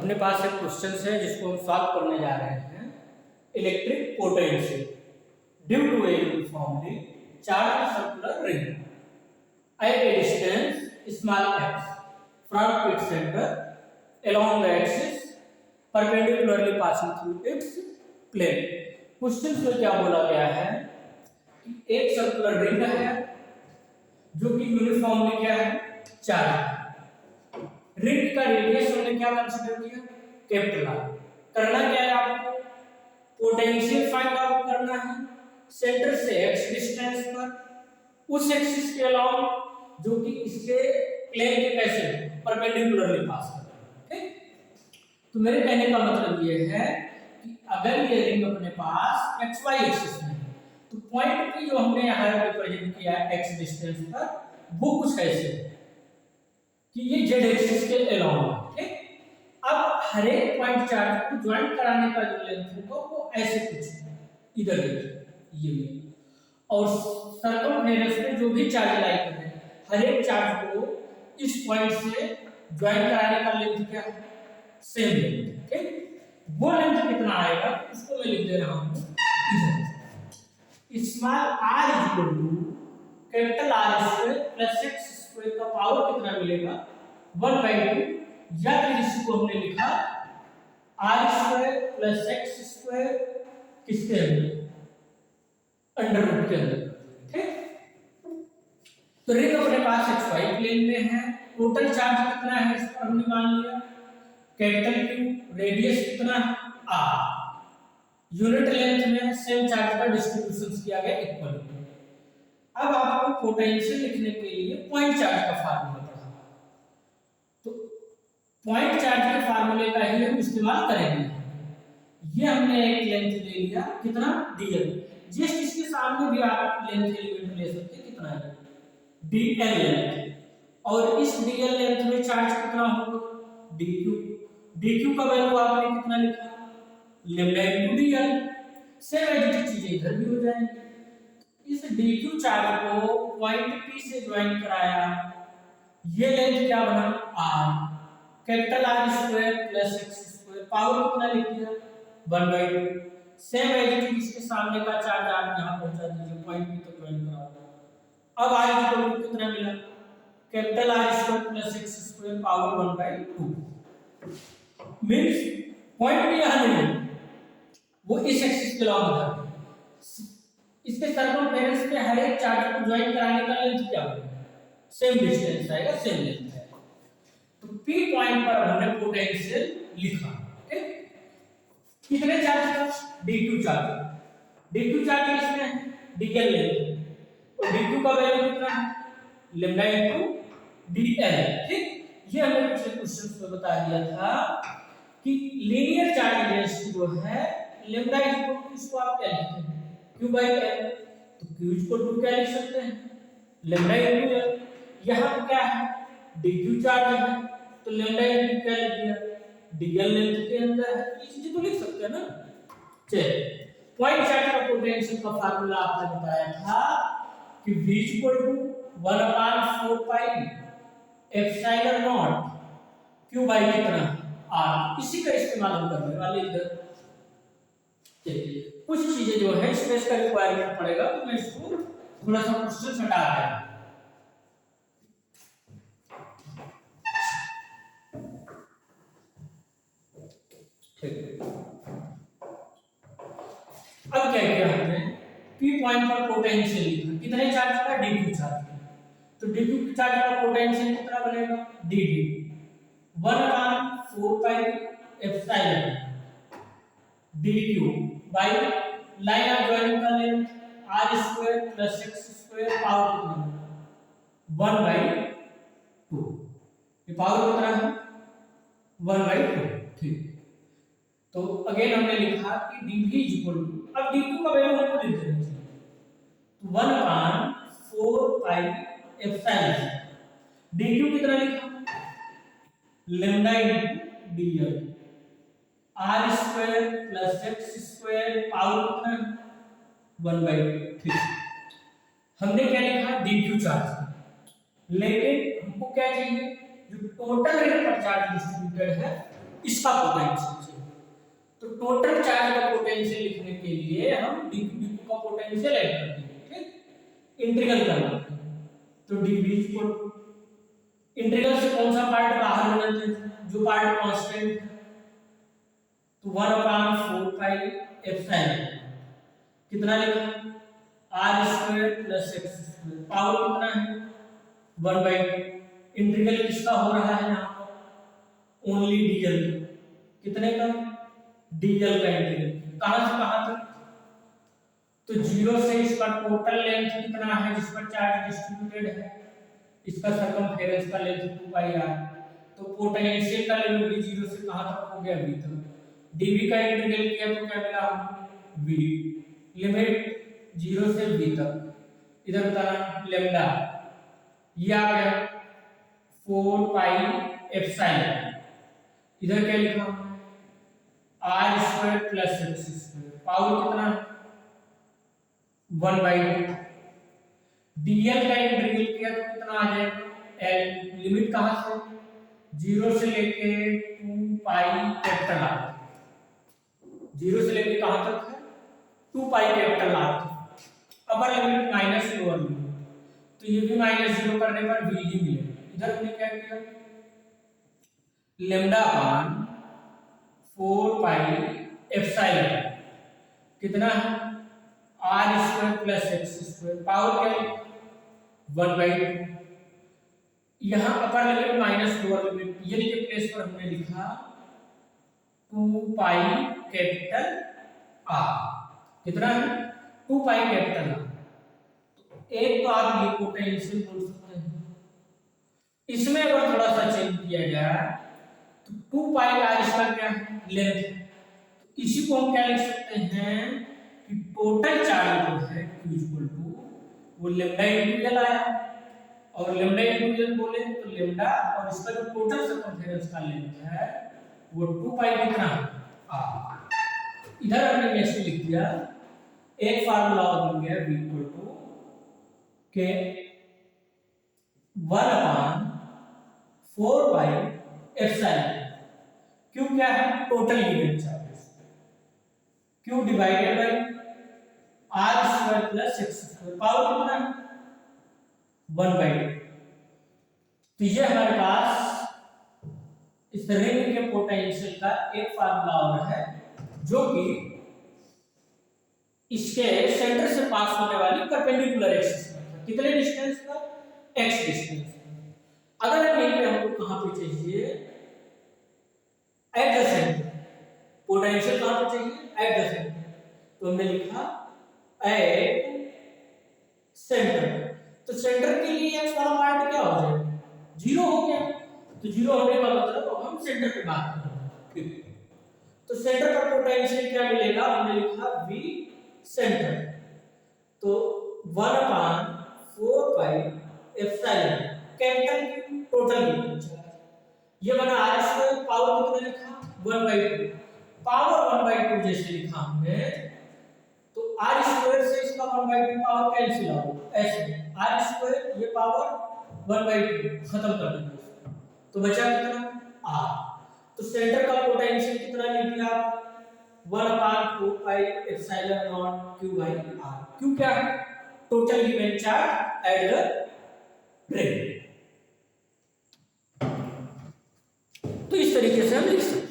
अपने पास एक क्वेश्चन है जिसको हम सॉल्व करने जा रहे हैं। Electric potential due to a uniformly charged circular ring at a distance small x from its center along the axis perpendicularly passing through its plane। Question में क्या बोला गया है कि एक सर्कुलर रिंग है जो कि यूनिफॉर्मली क्या है, चार्ज। रिंग का रेडियस हमने क्या कंसीडर किया, कैपिटल आर। करना क्या है, आपको पोटेंशियल फाइंड आउट करना है सेंटर से x डिस्टेंस पर, उस एक्सिस के अलाउंग जो कि इसके प्लेन के कैसे परपेंडिकुलरली पास करता है। ठीक, तो मेरे कहने का मतलब ये है कि अगर ये रिंग अपने पास एक्स वाई एक्सिस में है तो पॉइंट पी जो हमने यहाँ रिप्रेजेंट किया है एक्स डिस्टेंस पर, वो कुछ ऐसे है कि ये जेड एक्सिस के अलाउंग है। ठीक, अब हर एक पॉइंट चार्ज को ज्वाइन कराने का जो लेंथ होगा वो ऐसे कुछ इधर देखिए ये, और सर्कमफेरेंस में जो भी चार्ज लाई कर रहे हैं हर एक चार्ज को इस पॉइंट से ज्वाइन कराने का लेंथ क्या है, सेम लेंथ। ठीक, वो लेंथ कितना आएगा उसको मैं लिख दे रहा हूं इधर। Small r equal to capital R square plus x square का पावर कितना मिलेगा 1/2, या फिर इसको हमने लिखा r square plus x square किसके अंदर, अंडर रूट के अंदर। ठीक, तो रिंग अपने पास एक्स वाई प्लेन में है। टोटल चार्ज कितना है इस पर हमने मान लिया कैपिटल Q, रेडियस कितना है r, यूनिट लेंथ में सेम चार्ज का डिस्ट्रीब्यूशन किया गया इक्वल। अब आपको पोटेंशियल लिखने के लिए पॉइंट चार्ज का फार्मूला पढ़ा, तो पॉइंट चार्ज के फार्मूले का ही हम इस्तेमाल करेंगे। ये हमने एक लेंथ ले लिया कितना dl, जस्ट इसके सामने भी आप लेंथ एलिमेंट ले सकते हैं कितना है dl लेंथ, और इस dl लेंथ में चार्ज कितना होगा dq। dq का वैल्यू आपने कितना लिखा lambda into dl, same additive चीजें इधर भी हो जाएंगी। इस dq चार्ज को पॉइंट p से ज्वाइन कराया, ये लेंथ क्या बना r, capital R square plus x square, power कितना लिख दिया 1/2, सेम एडिटिव इसके सामने का चार्ज आप यहां पहुंचा दीजिए पॉइंट p तक ज्वाइन कराओ। अब r इक्वल टू कितना मिला, capital R square plus x square power 1/2, means point p यहां नहीं है, वो इस एक्सिस के लॉन्ग था। इसके सर्कमफेरेंस पे हर एक चार्ज को ज्वाइन कराने का लेंथ क्या होगा, सेम डिस्टेंस आएगा, सेम लेंथ है। तो p पॉइंट पर हमने पोटेंशियल लिखा। ठीक, कितने चार्ज का dq चार्ज, dq चार्ज इसमें है dl लेंथ, और dq का वैल्यू कितना है लैम्डा इनटू dl। ठीक, ये हमने पिछले क्वेश्चन में बता दिया था कि लीनियर चार्ज डेंसिटी जो है लैम्डा इक्वल टू, इसको आप क्या लिखते हैं q बाय l, तो q इक्वल टू क्या लिख सकते हैं लैम्डा इनटू l। यहां पे क्या है dq चार्ज है तो लैम्डा इनटू क्या लिख दिया dl लेंथ के अंदर है, ये चीजें तो लिख सकते हैं ना। चलिए, पॉइंट चार्ज का पोटेंशियल का फार्मूला आपने बताया था कि v equal to 1/4 pi epsilon nought q by कितना r, इसी का इस्तेमाल हम करने वाले इधर। चलिए, कुछ चीजें जो है स्पेस का रिक्वायरमेंट पड़ेगा तो मैं इसको थोड़ा सा क्वेश्चन हटा दूंगा। अब क्या किया हमने, p पॉइंट पर पोटेंशियल लिखा, कितने चार्ज का dq चार्ज, तो dq चार्ज का पोटेंशियल कितना बनेगा dd 1/4 pi epsilon dq by line of joining का length r square plus x square power कितना 1/2, ये पावर कितना है 1/2। ठीक, तो अगेन हमने लिखा कि dv इक्वल टू, अब dq का वैल्यू हमको लिख देना चाहिए, तो 1/4 पाई एप्सिलॉन dq कितना लिखा lambda into dl, r square plus x square power कितना 1/2। ठीक, हमने क्या लिखा dq चार्ज, लेकिन हमको क्या चाहिए जो टोटल रिंग पर चार्ज डिस्ट्रीब्यूटेड है इसका पोटेंशियल चाहिए। तो टोटल चार्ज का पोटेंशियल लिखने के लिए हम dq का पोटेंशियल ऐड कर देंगे, ठीक, इंटीग्रल करना है। तो dv को इंटीग्रल से कौन सा पार्ट बाहर होना चाहिए, जो पार्ट कांस्टेंट है, तो 1/4 पाई एप्सिलॉन कितना लिखा r² + x², पावर कितना है 1/2। इंटीग्रल किसका हो रहा है यहाँ पर, ओनली dl, कितने का, dl का इंटीग्रल, कहां से कहां तक, तो 0 से इसका टोटल लेंथ कितना है जिस पर चार्ज डिस्ट्रीब्यूटेड है, इसका सरकमफेरेंस का लेंथ 2πr। तो पोटेंशियल का लेवल भी 0 से कहां तक हो गया, v तक। dv का इंटीग्रल किया तो क्या मिला, v, लिमिट 0 से v तक, इधर बताना लेम्डा, ये आ गया 4 पाई एप्सिलॉन, इधर क्या लिखा r² + x², पावर कितना 1/2। dl का इंटीग्रल किया तो कितना आ जाएगा l, लिमिट कहां से 0 से लेके 2 पाई कैपिटल r, 0 से लेके कहां तक है 2 pi capital r, upper limit minus lower limit, तो ये भी -0 करने पर v ही मिलेगा। इधर हमने क्या किया, लेम्डा अपान 4 पाई एप्सिलॉन कितना है r² + x², पावर क्या है 1/2। यहां upper limit minus lower limit, ये के प्लेस पर हमने लिखा 2 पाई कैपिटल r, कितना है 2 पाई कैपिटल r। एक तो आप ये पोटेंशियल बोल सकते हैं, इसमें अगर थोड़ा सा चेंज किया जाए तो 2 पाई r इसका क्या है लेंथ, तो इसी को हम क्या लिख सकते हैं कि टोटल चार्ज जो है q वो लेम्डा इनटू l आया, और लेम्डा इनटू l बोले तो लेम्डा और इसका जो टोटल सरकमफेरेंस का लेंथ है वो 2 पाई कितना r। इधर हमने ऐसे लिख दिया, एक फार्मूला बन गया v के 1/4 पाई एप्सिलॉन, क्यों क्या है टोटल गिवन चार्जेस, क्यों divided by r² + x², power कितना है 1/2। तो ये हमारे पास इस रिंग के पोटेंशियल का एक फार्मूला और है, जो कि इसके सेंटर से पास होने वाली परपेंडिकुलर एक्सिस पर, कितने डिस्टेंस पर, x डिस्टेंस। अगर यहीं पे हमको कहां पे चाहिए एट द सेंटर, पोटेंशियल कहां पे चाहिए एट द सेंटर, तो हमने लिखा एट सेंटर। तो सेंटर के लिए x वाला पार्ट क्या हो जाएगा 0 हो गया, तो 0 होने का मतलब अब हम सेंटर पे बात कर रहे हैं। तो सेंटर पर पोटेंशियल क्या मिलेगा, हमने लिखा v सेंटर, तो 1/4 pi epsilon capital Q total given charge, ये बना r², पावर कितना लिखा 1/2, पावर 1/2 जैसे लिखा हमने तो r² से इसका 1/2 पावर कैंसिल आउट, ऐसे r² ये पावर 1/2 खत्म कर देंगे, तो बचा कितना r। तो सेंटर का पोटेंशियल कितना लिख दिया आप 1/4 pi epsilon not q/r, q क्या है total given charge at the ring. तो इस तरीके से हम लिख सकते हैं।